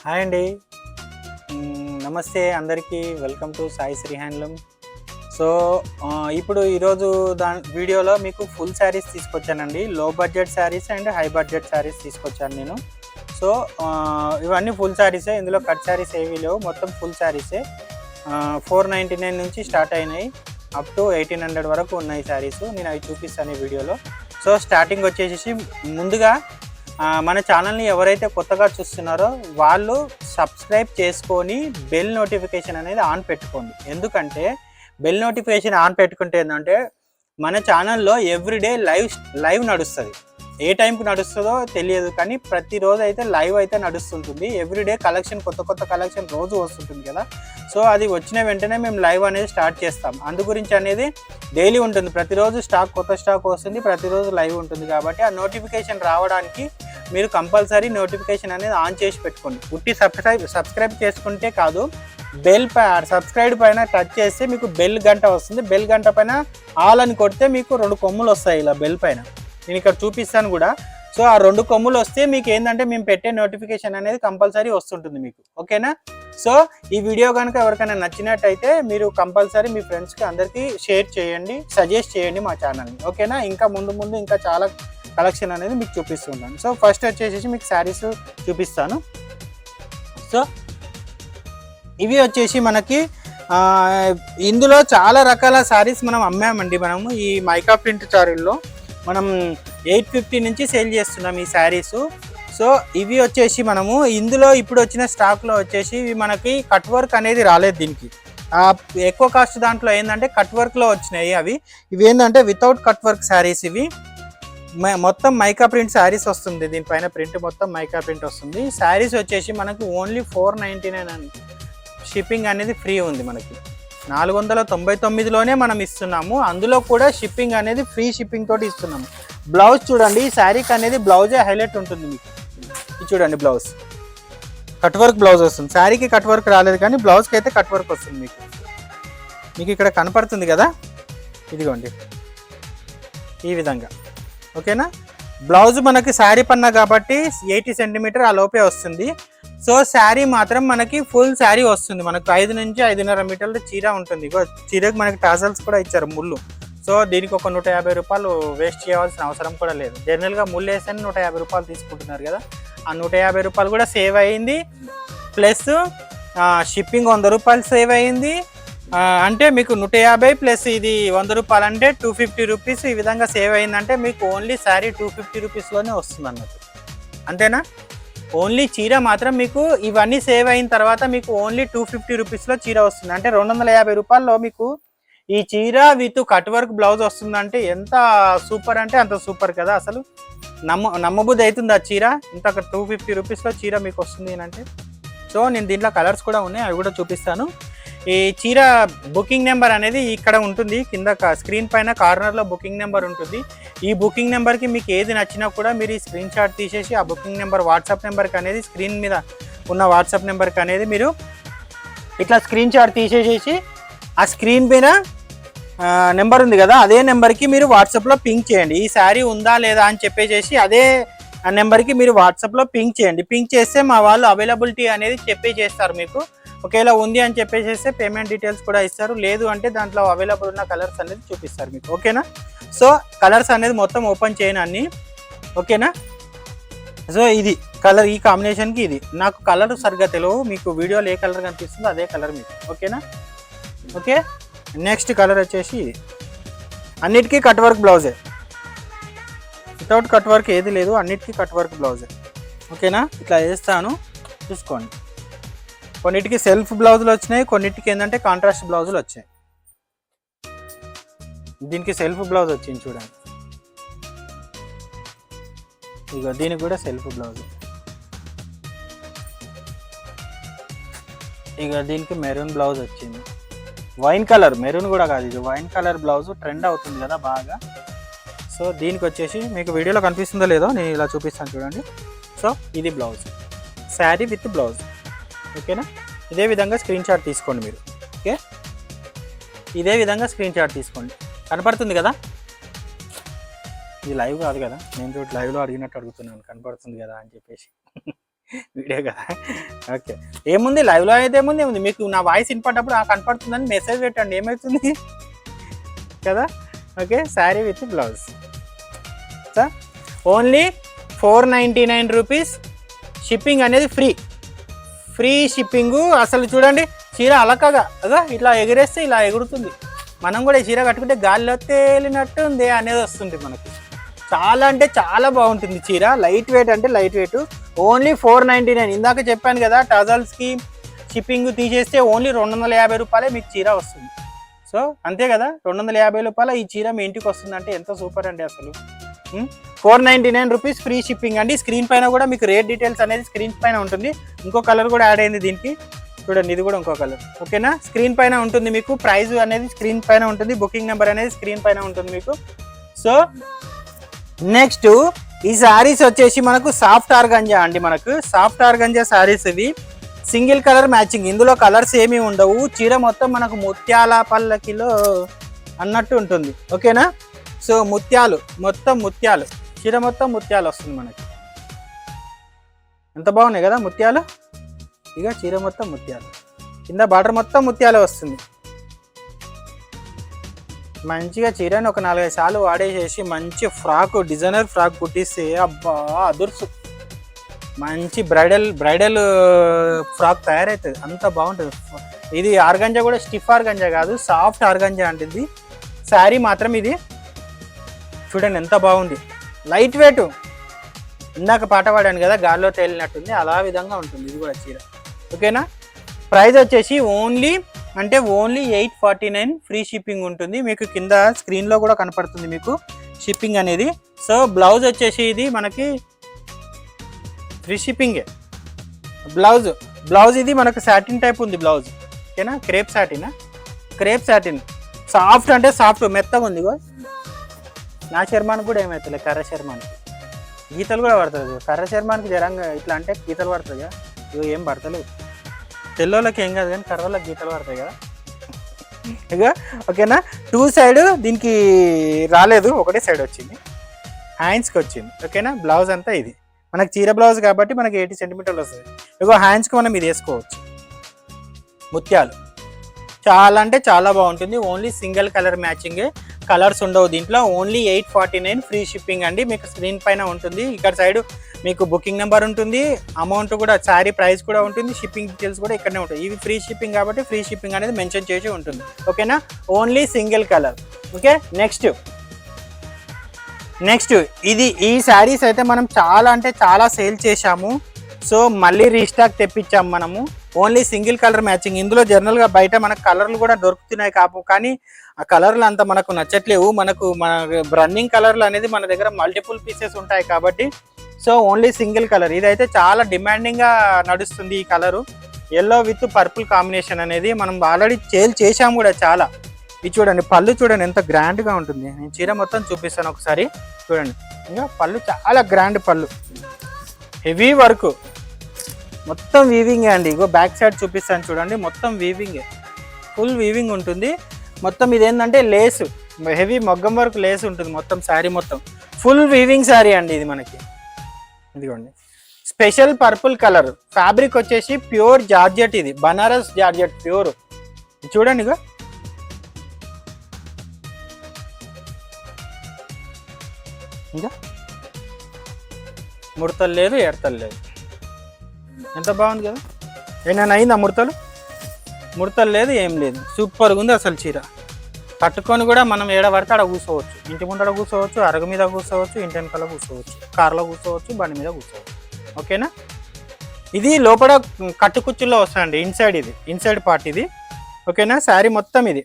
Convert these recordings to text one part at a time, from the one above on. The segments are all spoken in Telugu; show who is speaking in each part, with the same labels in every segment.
Speaker 1: హాయ్ అండి. నమస్తే అందరికీ. Welcome to Sai Sri handloom. So ఇప్పుడు ఈరోజు వీడియోలో మీకు ఫుల్ శారీస్ తీసుకొచ్చానండి. Low budget saris and high budget saris తీసుకొచ్చాను నేను. సో ఇవన్నీ ఫుల్ శారీసే, ఇందులో కట్ శారీస్ ఏవీ లేవు, మొత్తం ఫుల్ శారీసే. 499 నుంచి స్టార్ట్ అయినాయి, అప్ టు 1800 వరకు ఉన్నాయి శారీస్. నేను అవి చూపిస్తాను ఈ వీడియోలో. సో స్టార్టింగ్ వచ్చేసి ముందుగా మన ఛానల్ని ఎవరైతే కొత్తగా చూస్తున్నారో వాళ్ళు సబ్స్క్రైబ్ చేసుకొని బెల్ నోటిఫికేషన్ అనేది ఆన్ పెట్టుకోండి. ఎందుకంటే బెల్ నోటిఫికేషన్ ఆన్ పెట్టుకుంటే ఏంటంటే మన ఛానల్లో ఎవ్రీడే లైవ్ నడుస్తుంది. ఏ టైంకి నడుస్తుందో తెలియదు, కానీ ప్రతిరోజు అయితే లైవ్ అయితే నడుస్తుంటుంది. ఎవ్రీడే కలెక్షన్, కొత్త కలెక్షన్ రోజు వస్తుంటుంది కదా. సో అది వచ్చిన వెంటనే మేము లైవ్ అనేది స్టార్ట్ చేస్తాం. అందు గురించి అనేది డైలీ ఉంటుంది, ప్రతిరోజు కొత్త స్టాక్ వస్తుంది, ప్రతిరోజు లైవ్ ఉంటుంది. కాబట్టి ఆ నోటిఫికేషన్ రావడానికి మీరు కంపల్సరీ నోటిఫికేషన్ అనేది ఆన్ చేసి పెట్టుకోండి. ఉట్టి సబ్స్క్రైబ్ చేసుకుంటే కాదు, సబ్స్క్రైబ్ పైన టచ్ చేస్తే మీకు బెల్ గంట వస్తుంది. బెల్ గంట పైన ఆల్ అని కొడితే మీకు 2 కొమ్ములు వస్తాయి ఇలా బెల్ పైన. నేను ఇక్కడ చూపిస్తాను కూడా. సో ఆ 2 కొమ్ములు వస్తే మీకు ఏంటంటే మేము పెట్టే నోటిఫికేషన్ అనేది కంపల్సరీ వస్తుంటుంది మీకు. ఓకేనా? సో ఈ వీడియో కనుక ఎవరికైనా నచ్చినట్టయితే మీరు కంపల్సరీ మీ ఫ్రెండ్స్కి అందరికీ షేర్ చేయండి, సజెస్ట్ చేయండి మా ఛానల్ని. ఓకేనా? ఇంకా ముందు ఇంకా చాలా కలెక్షన్ అనేది మీకు చూపిస్తుంటాను. సో ఫస్ట్ వచ్చేసి మీకు శారీస్ చూపిస్తాను. సో ఇవి వచ్చేసి మనకి ఇందులో చాలా రకాల శారీస్ మనం అమ్మామండి. మనము ఈ మైకా ప్రింట్ శారీల్లో మనం 850 నుంచి సేల్ చేస్తున్నాం ఈ శారీస్. సో ఇవి వచ్చేసి మనము ఇందులో ఇప్పుడు వచ్చిన స్టాక్లో వచ్చేసి ఇవి మనకి కట్ వర్క్ అనేది రాలేదు. దీనికి ఎక్కువ కాస్ట్ దాంట్లో ఏంటంటే కట్ వర్క్లో వచ్చినాయి అవి. ఇవి ఏంటంటే వితౌట్ కట్ వర్క్ శారీస్. ఇవి మొత్తం మైకా ప్రింట్ శారీస్ వస్తుంది, దీనిపైన ప్రింట్ మొత్తం మైకా ప్రింట్ వస్తుంది. శారీస్ వచ్చేసి మనకు ఓన్లీ 499 అని షిప్పింగ్ అనేది ఫ్రీ ఉంది. మనకి 499లోనే మనం ఇస్తున్నాము. అందులో కూడా షిప్పింగ్ అనేది ఫ్రీ షిప్పింగ్ తోటి ఇస్తున్నాము. బ్లౌజ్ చూడండి, ఈ శారీకి అనేది బ్లౌజే హైలైట్ ఉంటుంది మీకు. ఇది చూడండి, బ్లౌజ్ కట్ వర్క్ బ్లౌజ్ వస్తుంది. శారీకి కట్ వర్క్ రాలేదు, కానీ బ్లౌజ్కి అయితే కట్ వర్క్ వస్తుంది మీకు ఇక్కడ కనపడుతుంది కదా. ఇదిగోండి ఈ విధంగా. ఓకేనా? బ్లౌజ్ మనకి శారీ పన్నా కాబట్టి 80 సెంటీమీటర్ ఆ లోపే వస్తుంది. సో శారీ మాత్రం మనకి ఫుల్ శారీ వస్తుంది. మనకు 5 నుంచి 5.5 మీటర్ల చీర ఉంటుంది. చీరకు మనకి టాజల్స్ కూడా ఇచ్చారు, ముళ్ళు. సో దీనికి ఒక 150 రూపాయలు వేస్ట్ చేయాల్సిన అవసరం కూడా లేదు. జనరల్గా ముళ్ళు వేస్తేనే 150 రూపాయలు తీసుకుంటున్నారు కదా. ఆ 150 రూపాయలు కూడా సేవ్ అయ్యింది, ప్లస్ షిప్పింగ్ 100 రూపాయలు సేవ్ అయ్యింది. అంటే మీకు 150 ప్లస్ ఇది 100 రూపాయలు అంటే 250 రూపీస్ ఈ విధంగా సేవ్ అయిందంటే మీకు ఓన్లీ శారీ 250 రూపీస్లోనే వస్తుంది అన్నట్టు. అంతేనా? ఓన్లీ చీర మాత్రం మీకు ఇవన్నీ సేవ్ అయిన తర్వాత మీకు ఓన్లీ 250 రూపీస్లో చీర వస్తుంది. అంటే 250 రూపాయల్లో మీకు ఈ చీర విత్ కట్ వర్క్ బ్లౌజ్ వస్తుందంటే ఎంత సూపర్ అంటే అంత సూపర్ కదా. అసలు నమ్మబుద్ధి అవుతుంది ఆ చీర. ఇంత 250 రూపీస్లో చీర మీకు వస్తుంది అంటే. సో నేను దీంట్లో కలర్స్ కూడా ఉన్నాయి, అవి కూడా చూపిస్తాను. ఈ చీర బుకింగ్ నెంబర్ అనేది ఇక్కడ ఉంటుంది, కింద స్క్రీన్ పైన కార్నర్లో బుకింగ్ నెంబర్ ఉంటుంది. ఈ బుకింగ్ నెంబర్కి మీకు ఏది నచ్చినా కూడా మీరు ఈ స్క్రీన్ షాట్ తీసేసి ఆ బుకింగ్ నెంబర్ వాట్సాప్ నెంబర్కి అనేది, స్క్రీన్ మీద ఉన్న వాట్సాప్ నెంబర్కి అనేది మీరు ఇట్లా స్క్రీన్ షాట్ తీసేసేసి ఆ స్క్రీన్ పైన నెంబర్ ఉంది కదా, అదే నెంబర్కి మీరు వాట్సాప్లో పింక్ చేయండి. ఈ శారీ ఉందా లేదా అని చెప్పేసి అదే నెంబర్కి మీరు వాట్సాప్లో పింక్ చేయండి. పింక్ చేస్తే మా వాళ్ళు అవైలబిలిటీ అనేది చేస్తారు మీకు. ఒకవేళ ఉంది అని చెప్పేసి పేమెంట్ డీటెయిల్స్ కూడా ఇస్తారు. లేదు అంటే దాంట్లో అవైలబుల్ ఉన్న కలర్స్ అనేది చూపిస్తారు మీకు. ఓకేనా? సో కలర్స్ అనేది మొత్తం ఓపెన్ చేయను అన్ని. ఓకేనా? సో ఇది కలర్, ఈ కాంబినేషన్కి ఇది. నాకు కలర్ సరిగ్గా తెలియదు, మీకు వీడియోలో ఏ కలర్ కనిపిస్తుందో అదే కలర్ మీకు. ఓకేనా? ఓకే. నెక్స్ట్ కలర్ వచ్చేసి ఇది. అన్నిటికీ కట్ వర్క్ బ్లౌజే, వితౌట్ కట్ వర్క్ ఏది లేదు, అన్నిటికీ కట్ వర్క్ బ్లౌజే. ఓకేనా? ఇట్లా వేస్తాను, చూసుకోండి. కొన్నిటికి సెల్ఫ్ బ్లౌజులు వచ్చినాయి, కొన్నిటికి ఏంటంటే కాంట్రాస్ట్ బ్లౌజులు వచ్చాయి. దీనికి సెల్ఫ్ బ్లౌజ్ వచ్చింది చూడండి. ఇక దీనికి కూడా సెల్ఫ్ బ్లౌజ్. ఇక దీనికి మెరూన్ బ్లౌజ్ వచ్చింది. వైన్ కలర్, మెరూన్ కూడా కాదు, ఇది వైన్ కలర్ బ్లౌజ్ ట్రెండ్ అవుతుంది కదా బాగా. సో దీనికి వచ్చేసి మీకు వీడియోలో కనిపిస్తుందో లేదో నేను ఇలా చూపిస్తాను చూడండి. సో ఇది బ్లౌజ్, శారీ విత్ బ్లౌజ్. ఓకేనా? ఇదే విధంగా స్క్రీన్ షాట్ తీసుకోండి మీరు. ఓకే, ఇదే విధంగా స్క్రీన్ షాట్ తీసుకోండి. కనపడుతుంది కదా, ఇది లైవ్ కాదు కదా, నేను లైవ్లో అడిగినట్టు అడుగుతున్నాను, కనపడుతుంది కదా అని చెప్పేసి. వీడియో కదా. ఓకే, ఏముంది లైవ్లో అయితే ఏముంది మీకు నా వాయిస్ వినపడ్డప్పుడు కనపడుతుందని మెసేజ్ పెట్టండి, ఏమవుతుంది కదా. Okay, sari with blouse sir, only 499 rupees. Shipping అనేది ఫ్రీ షిప్పింగు. అసలు చూడండి చీర అలకగా అదా ఇట్లా ఎగిరేస్తే ఇలా ఎగురుతుంది. మనం కూడా ఈ చీర కట్టుకుంటే గాలిలో తేలినట్టు ఉంది అనేది వస్తుంది మనకి. చాలా అంటే చాలా బాగుంటుంది చీర. లైట్ వెయిట్ అంటే లైట్ వెయిట్. ఓన్లీ 499. ఇందాక చెప్పాను కదా, టజల్స్కి షిప్పింగ్ తీసేస్తే ఓన్లీ 250 రూపాయలే మీకు చీర వస్తుంది. సో అంతే కదా, 250 రూపాయల ఈ చీర మీ ఇంటికి వస్తుందంటే ఎంత సూపర్ అండి అసలు. 499 రూపీస్ ఫ్రీ షిప్పింగ్ అండి. స్క్రీన్ పైన కూడా మీకు రేట్ డీటెయిల్స్ అనేది స్క్రీన్ పైన ఉంటుంది. ఇంకో కలర్ కూడా యాడ్ అయింది దీనికి, చూడండి ఇది కూడా ఇంకో కలర్. ఓకేనా, స్క్రీన్ పైన ఉంటుంది మీకు. ప్రైస్ అనేది స్క్రీన్ పైన ఉంటుంది, బుకింగ్ నెంబర్ అనేది స్క్రీన్ పైన ఉంటుంది మీకు. సో నెక్స్ట్ ఈ శారీస్ వచ్చేసి మనకు సాఫ్ట్ ఆర్గంజా అండి. మనకు సాఫ్ట్ ఆర్గంజా శారీస్ ఇవి, సింగిల్ కలర్ మ్యాచింగ్. ఇందులో కలర్స్ ఏమీ ఉండవు. చీర మొత్తం మనకు ముత్యాల పల్లకిలో అన్నట్టు ఉంటుంది. ఓకేనా, సో ముత్యాలు మొత్తం ముత్యాలు, చీర మొత్తం ముత్యాలు వస్తుంది మనకి. ఎంత బాగున్నాయి కదా ముత్యాలు. ఇక చీర మొత్తం ముత్యాలు, కింద బార్డర్ మొత్తం ముత్యాలు వస్తుంది. మంచిగా చీరని ఒక 4-5 సార్లు వాడేసేసి మంచి ఫ్రాక్, డిజైనర్ ఫ్రాక్ కుట్టిస్తే అబ్బా అదుర్సు, మంచి బ్రైడల్ ఫ్రాక్ తయారవుతుంది. అంత బాగుంటుంది. ఇది ఆర్గంజా కూడా స్టిఫ్ ఆర్గంజా కాదు, సాఫ్ట్ ఆర్గంజా అంటుంది. శారీ మాత్రం ఇది చూడండి ఎంత బాగుంది, లైట్ వెయిట్. ఇందాక పాట పాడాను కదా, గాల్లో తేలినట్టుంది, అలా విధంగా ఉంటుంది ఇది కూడా చీర. ఓకేనా, ప్రైస్ వచ్చేసి ఓన్లీ 849 ఫ్రీ షిప్పింగ్ ఉంటుంది మీకు. కింద స్క్రీన్లో కూడా కనపడుతుంది మీకు షిప్పింగ్ అనేది. సో బ్లౌజ్ వచ్చేసి ఇది మనకి ఫ్రీ షిప్పింగే. బ్లౌజ్ ఇది మనకు సాటిన్ టైప్ ఉంది బ్లౌజ్. ఓకేనా, క్రేప్ సాటిన్ సాఫ్ట్ అంటే సాఫ్ట్, మెత్తగా ఉంది. నా చర్మానికి కూడా ఏమవుతుంది, కర్ర చర్మానికి గీతలు కూడా పడుతుంది. కర్ర చర్మానికి జరంగా ఇట్లా అంటే గీతలు పడుతుంది కదా, ఇవి ఏం పడతలేవు. తెల్లోళ్ళకి ఏం కాదు కానీ కర్రలకు గీతలు పడతాయి కదా. ఇక ఓకేనా, 2 సైడ్ దీనికి రాలేదు, ఒకటే సైడ్ వచ్చింది, హ్యాండ్స్కి వచ్చింది. ఓకేనా, బ్లౌజ్ అంతా ఇది మనకి చీర బ్లౌజ్ కాబట్టి మనకి 80 సెంటీమీటర్లు వస్తుంది. ఇగో హ్యాండ్స్కి మనం ఇది వేసుకోవచ్చు. ముత్యాలు చాలా అంటే చాలా బాగుంటుంది. ఓన్లీ సింగిల్ కలర్ మ్యాచింగే, కలర్స్ ఉండవు దీంట్లో. ఓన్లీ 849 ఫ్రీ షిప్పింగ్ అండి. మీకు స్క్రీన్ పైన ఉంటుంది, ఇక్కడ సైడ్ మీకు బుకింగ్ నెంబర్ ఉంటుంది, అమౌంట్ కూడా, శారీ ప్రైస్ కూడా ఉంటుంది, షిప్పింగ్ డీటెయిల్స్ కూడా ఇక్కడనే ఉంటాయి. ఇవి ఫ్రీ షిప్పింగ్ కాబట్టి ఫ్రీ షిప్పింగ్ అనేది మెన్షన్ చేసి ఉంటుంది. ఓకేనా, only single colour. Okay, next ఈ శారీస్ అయితే మనం చాలా అంటే చాలా సేల్ చేశాము. సో మళ్ళీ రీస్టాక్ తెప్పించాము మనము. Only single colour matching. ఇందులో జనరల్గా బయట మనకు కలర్లు కూడా దొరుకుతున్నాయి కానీ ఆ కలర్లు అంతా మనకు నచ్చట్లేవు. మన రన్నింగ్ కలర్లు అనేది మన దగ్గర మల్టిపుల్ పీసెస్ ఉంటాయి కాబట్టి సో ఓన్లీ సింగిల్ కలర్. ఇదైతే చాలా డిమాండింగ్గా నడుస్తుంది ఈ colour, yellow with purple combination అనేది. మనం ఆల్రెడీ సేల్ చేసాము కూడా చాలా. ఇది చూడండి, పళ్ళు చూడండి ఎంత గ్రాండ్గా ఉంటుంది. నేను చీర మొత్తం చూపిస్తాను ఒకసారి చూడండి. ఇంకా పళ్ళు చాలా గ్రాండ్ పళ్ళు, హెవీ వర్క్, మొత్తం వీవింగే అండి. ఇగో బ్యాక్ సైడ్ చూపిస్తాను చూడండి, మొత్తం వీవింగే, ఫుల్ వీవింగ్ ఉంటుంది మొత్తం. ఇదేంటంటే లేసు, హెవీ మగ్గం వర్క్ లేస్ ఉంటుంది మొత్తం. శారీ మొత్తం ఫుల్ వీవింగ్ శారీ అండి ఇది మనకి. ఇదిగోండి, స్పెషల్ పర్పుల్ కలర్, ఫ్యాబ్రిక్ వచ్చేసి ప్యూర్ జార్జెట్, ఇది బనారస్ జార్జెట్ ప్యూర్. చూడండి ఇగో, ఇంకా ముడతలు లేదు, ఎడతలు లేదు, ఎంత బాగుంది కదా. ఏమైనా అయిందా ముడతలు లేదు, ఏం లేదు, సూపర్గా ఉంది అసలు చీర. కట్టుకొని కూడా మనం ఏడ పడితే ఆడ కూర్చోవచ్చు. ఇంటి ముందర కూర్చోవచ్చు, అరుగు మీద కూర్చోవచ్చు, ఇంటి వెనకాల కూర్చోవచ్చు, కార్లో కూర్చోవచ్చు, బండి మీద కూర్చోవచ్చు. ఓకేనా, ఇది లోపల కట్టుకుచ్చుల్లో వస్తుందండి, ఇన్సైడ్ పార్ట్ ఇది. ఓకేనా, శారీ మొత్తం ఇది.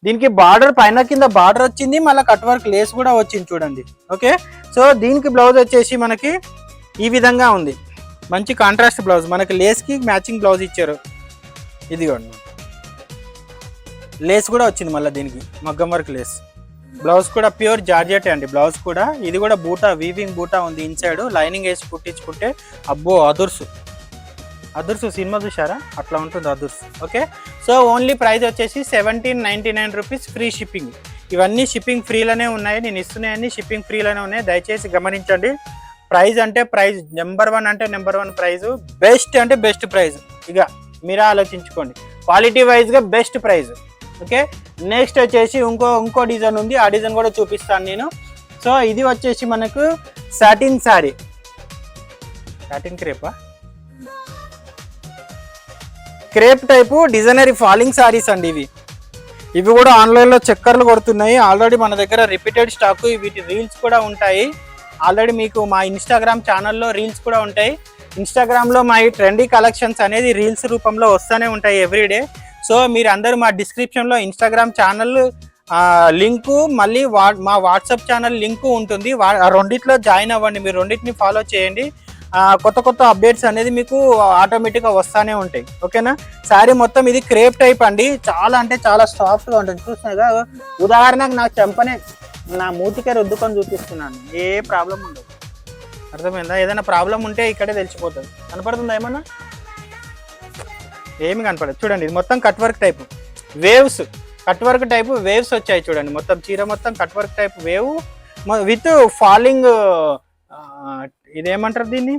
Speaker 1: దీనికి బార్డర్ పైన కింద బార్డర్ వచ్చింది, మళ్ళీ కట్ వర్క్ లేస్ కూడా వచ్చింది చూడండి. ఓకే, సో దీనికి బ్లౌజ్ వచ్చేసి మనకి ఈ విధంగా ఉంది, మంచి కాంట్రాస్ట్ బ్లౌజ్. మనకి లేస్కి మ్యాచింగ్ బ్లౌజ్ ఇచ్చారు. ఇదిగోండి, లేస్ కూడా వచ్చింది మళ్ళీ దీనికి, మగ్గం వర్క్ లేస్. బ్లౌజ్ కూడా ప్యూర్ జార్జెట్ అండి బ్లౌజ్ కూడా. ఇది కూడా బూటా, వీవింగ్ బూటా ఉంది ఇన్సైడ్. లైనింగ్ వేసి కుట్టించుకుంటే అబ్బో అదుర్సు సినిమా చూసారా, అట్లా ఉంటుంది అదుర్సు. ఓకే, సో ఓన్లీ ప్రైస్ వచ్చేసి 1799 రూపీస్ ఫ్రీ షిప్పింగ్. ఇవన్నీ షిప్పింగ్ ఫ్రీలోనే ఉన్నాయి, నేను ఇస్తున్నాయన్నీ షిప్పింగ్ ఫ్రీలోనే ఉన్నాయి, దయచేసి గమనించండి. ప్రైజ్ అంటే ప్రైజ్ నెంబర్ 1 అంటే నెంబర్ 1 ప్రైజ్, బెస్ట్ అంటే బెస్ట్ ప్రైజ్. ఇక మీరే ఆలోచించుకోండి, క్వాలిటీ వైజ్గా బెస్ట్ ప్రైజ్. ఓకే, నెక్స్ట్ వచ్చేసి ఇంకో డిజైన్ ఉంది, ఆ డిజైన్ కూడా చూపిస్తాను నేను. సో ఇది వచ్చేసి మనకు satin sari, satin crepe type designery falling saris అండి. ఇవి కూడా ఆన్లైన్లో చక్కర్లు కొడుతున్నాయి. ఆల్రెడీ మన దగ్గర రిపీటెడ్ స్టాక్, వీటి రీల్స్ కూడా ఉంటాయి. ఆల్రెడీ మీకు మా ఇన్స్టాగ్రామ్ ఛానల్లో రీల్స్ కూడా ఉంటాయి. ఇన్స్టాగ్రామ్లో మా ఈ ట్రెండీ కలెక్షన్స్ అనేది రీల్స్ రూపంలో వస్తూనే ఉంటాయి ఎవ్రీడే. సో మీరు అందరూ మా డిస్క్రిప్షన్లో ఇన్స్టాగ్రామ్ ఛానల్ లింకు, మళ్ళీ మా వాట్సాప్ ఛానల్ లింకు ఉంటుంది. రెండిట్లో జాయిన్ అవ్వండి, మీరు రెండింటిని ఫాలో చేయండి. కొత్త అప్డేట్స్ అనేది మీకు ఆటోమేటిక్గా వస్తూనే ఉంటాయి. ఓకేనా, శారీ మొత్తం ఇది క్రేప్ టైప్ అండి, చాలా అంటే చాలా సాఫ్ట్గా ఉంటుంది. చూస్తున్నాగా, ఉదాహరణకు నాకు చెంపనే నా మూతికే రుద్దుకొని చూపిస్తున్నాను, ఏ ప్రాబ్లం ఉండదు. అర్థమైందా? ఏదైనా ప్రాబ్లం ఉంటే ఇక్కడే తెలిసిపోతుంది. కనపడుతుందా ఏమన్నా? ఏమి కనపడదు. చూడండి, ఇది మొత్తం cut work type waves, cut work type waves వచ్చాయి. చూడండి, మొత్తం చీర మొత్తం cut work type wave with falling, ఇదేమంటారు దీన్ని,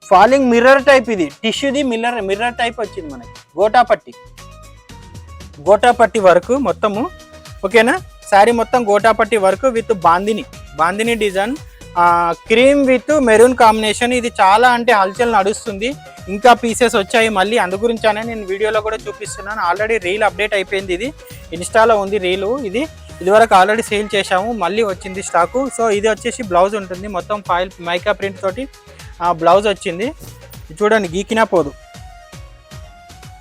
Speaker 1: ఫాలింగ్ మిర్రర్ టైప్. ఇది టిష్యూది మిర్రర్ టైప్ వచ్చింది మనకి. గోటాపట్టి వర్క్ మొత్తము. ఓకేనా, శారీ మొత్తం gota patti work with bandhani design, cream with maroon combination. ఇది చాలా అంటే హల్చల్ నడుస్తుంది. ఇంకా పీసెస్ వచ్చాయి మళ్ళీ, అందు గురించానే నేను వీడియోలో కూడా చూపిస్తున్నాను. ఆల్రెడీ రీల్ అప్డేట్ అయిపోయింది, ఇది ఇన్స్టాలో ఉంది రీలు. ఇదివరకు ఆల్రెడీ సేల్ చేశాము, మళ్ళీ వచ్చింది స్టాకు. సో ఇది వచ్చేసి బ్లౌజ్ ఉంటుంది, మొత్తం ఫాయిల్ మైకా ప్రింట్ తోటి బ్లౌజ్ వచ్చింది. చూడండి, గీకినా పోదు,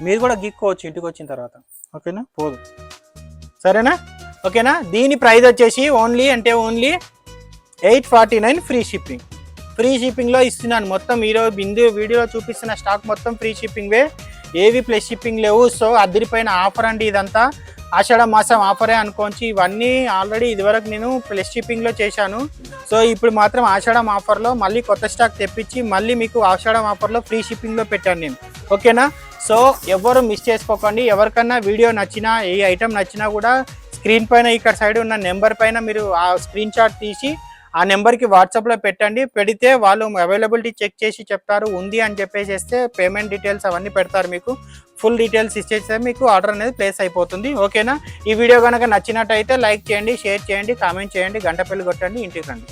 Speaker 1: మీరు కూడా గీక్కోవచ్చు ఇంటికి వచ్చిన తర్వాత. ఓకేనా, పోదు. సరేనా? ఓకేనా, దీని ప్రైస్ వచ్చేసి ఓన్లీ 849 ఫ్రీ షిప్పింగ్లో ఇస్తున్నాను. మొత్తం ఈరోజు వీడియోలో చూపిస్తున్న స్టాక్ మొత్తం ఫ్రీ షిప్పింగ్వే, ఏవి ప్లస్ షిప్పింగ్ లేవు. సో అదిరిపోయిన ఆఫర్ అండి ఇదంతా, ఆషాఢ మాసం ఆఫరే అనుకోవచ్చు. ఇవన్నీ ఆల్రెడీ ఇదివరకు నేను ప్లస్ షిప్పింగ్లో చేశాను. సో ఇప్పుడు మాత్రం ఆషాఢం ఆఫర్లో మళ్ళీ కొత్త స్టాక్ తెప్పించి మళ్ళీ మీకు ఆషాఢం ఆఫర్లో ఫ్రీ షిప్పింగ్లో పెట్టాను నేను. ఓకేనా, సో ఎవరు మిస్ చేసుకోకండి. ఎవరికన్నా వీడియో నచ్చినా, ఏ ఐటమ్ నచ్చినా కూడా స్క్రీన్ పైన ఇక్కడ సైడ్ ఉన్న నెంబర్ పైన మీరు ఆ స్క్రీన్ షాట్ తీసి ఆ నెంబర్కి వాట్సాప్లో పెట్టండి. పెడితే వాళ్ళు అవైలబిలిటీ చెక్ చేసి చెప్తారు, ఉంది అని చెప్పేసేస్తే పేమెంట్ డీటెయిల్స్ అవన్నీ పెడతారు. మీకు ఫుల్ డీటెయిల్స్ ఇచ్చేస్తే మీకు ఆర్డర్ అనేది ప్లేస్ అయిపోతుంది. ఓకేనా, ఈ వీడియో కనుక నచ్చినట్టయితే లైక్ చేయండి, షేర్ చేయండి, కామెంట్ చేయండి, గంట బెల్ కొట్టండి, ఇంటికి రండి.